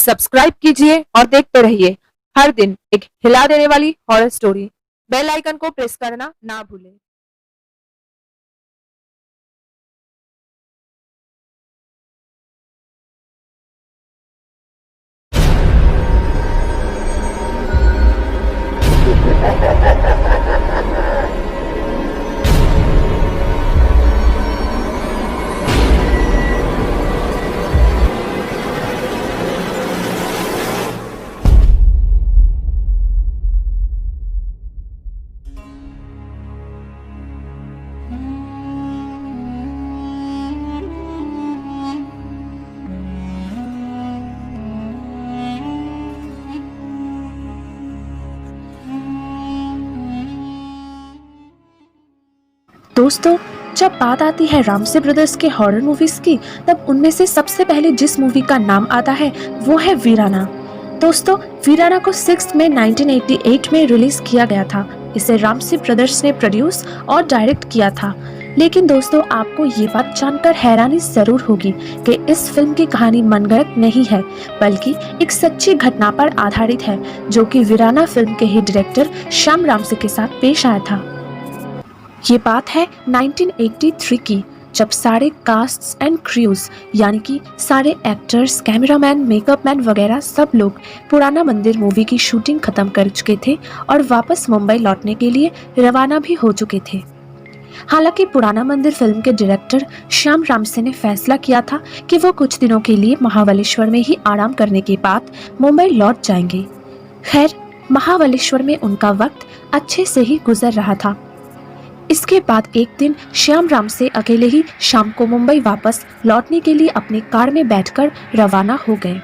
Subscribe कीजिए और देखते रहिए हर दिन एक हिला देने वाली हॉरर स्टोरी। बेल आइकन को प्रेस करना ना भूलें। दोस्तों, जब बात आती है रामसे ब्रदर्स के हॉरर मूवीज की, तब उनमें से सबसे पहले जिस मूवी का नाम आता है वो है वीराना। दोस्तों, वीराना को 6 मई 1988 में रिलीज किया गया था। इसे रामसे ब्रदर्स ने प्रोड्यूस और डायरेक्ट किया था। लेकिन दोस्तों, आपको ये बात जानकर हैरानी जरूर होगी कि इस फिल्म की कहानी मनगढ़ंत नहीं है, बल्कि एक सच्ची घटना पर आधारित है, जो कि वीराना फिल्म के ही डायरेक्टर श्याम रामसे के साथ पेश आया था। ये बात है 1983 की, जब सारे कास्ट्स एंड क्रूज यानी कि सारे एक्टर्स, कैमरामैन, मेकअप मैन वगैरह सब लोग पुराना मंदिर मूवी की शूटिंग खत्म कर चुके थे और वापस मुंबई लौटने के लिए रवाना भी हो चुके थे। हालांकि पुराना मंदिर फिल्म के डायरेक्टर श्याम रामसे ने फैसला किया था कि वो कुछ दिनों के लिए महाबलेश्वर में ही आराम करने के बाद मुंबई लौट जाएंगे। खैर, महाबलेश्वर में उनका वक्त अच्छे से ही गुजर रहा था। इसके बाद एक दिन श्याम रामसे अकेले ही शाम को मुंबई वापस लौटने के लिए अपनी कार में बैठकर रवाना हो गए।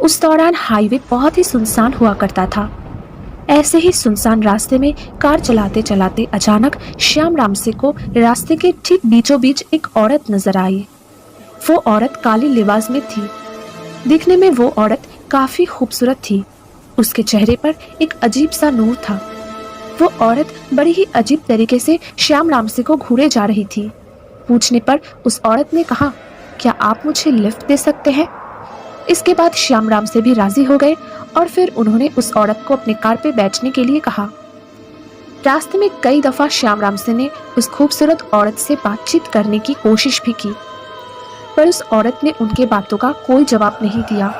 उस दौरान हाईवे बहुत ही सुनसान हुआ करता था। ऐसे ही सुनसान रास्ते में कार चलाते चलाते अचानक श्याम रामसे को रास्ते के ठीक बीचों बीच एक औरत नजर आई। वो औरत काली लिबास में थी। दिखने में वो औरत काफी खूबसूरत थी। उसके चेहरे पर एक अजीब सा नूर था। वो औरत बड़ी ही अजीब तरीके से श्याम रामसे को घूरे जा रही थी। पूछने पर उस औरत ने कहा, क्या आप मुझे लिफ्ट दे सकते हैं? इसके बाद श्याम रामसे भी राजी हो गए और फिर उन्होंने उस औरत को अपने कार पे बैठने के लिए कहा। रास्ते में कई दफा श्याम रामसे ने उस खूबसूरत औरत से बातचीत करने की कोशिश भी की, पर उस औरत ने उनके बातों का कोई जवाब नहीं दिया।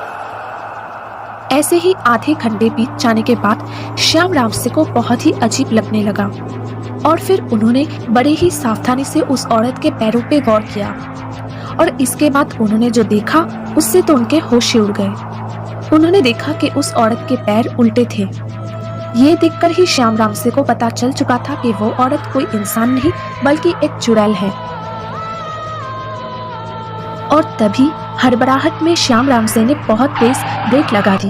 ऐसे ही आधे घंटे बीत जाने के बाद श्याम रामसे को बहुत ही अजीब लगने लगा और फिर उन्होंने बड़े ही सावधानी से उस औरत के पैरों पे गौर किया और इसके बाद उन्होंने जो देखा उससे तो उनके होश ही उड़ गए। उन्होंने देखा कि उस औरत के पैर उल्टे थे। ये देखकर ही श्याम रामसे को पता चल चुका था कि वो औरत कोई इंसान नहीं बल्कि एक चुड़ैल है। और तभी हड़बड़ाहट में श्याम रामसे ने बहुत तेज ब्रेक लगा दी।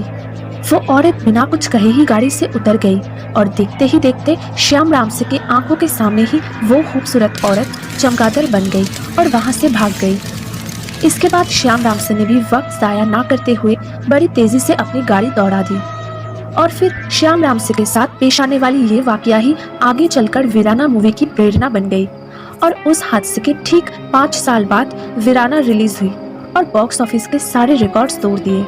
वो औरत बिना कुछ कहे ही गाड़ी से उतर गई और देखते ही देखते श्याम रामसे के आंखों के सामने ही वो खूबसूरत औरत चमगादड़ बन गई और वहां से भाग गई। इसके बाद श्याम रामसे ने भी वक्त जाया ना करते हुए बड़ी तेजी से अपनी गाड़ी दौड़ा दी और फिर श्याम रामसे के साथ पेश आने वाली ये वाकया ही आगे चलकर वीराना मूवी की प्रेरणा बन गई। और उस हादसे के ठीक 5 साल बाद वीराना रिलीज हुई और बॉक्स ऑफिस के सारे रिकॉर्ड्स तोड़ दिए।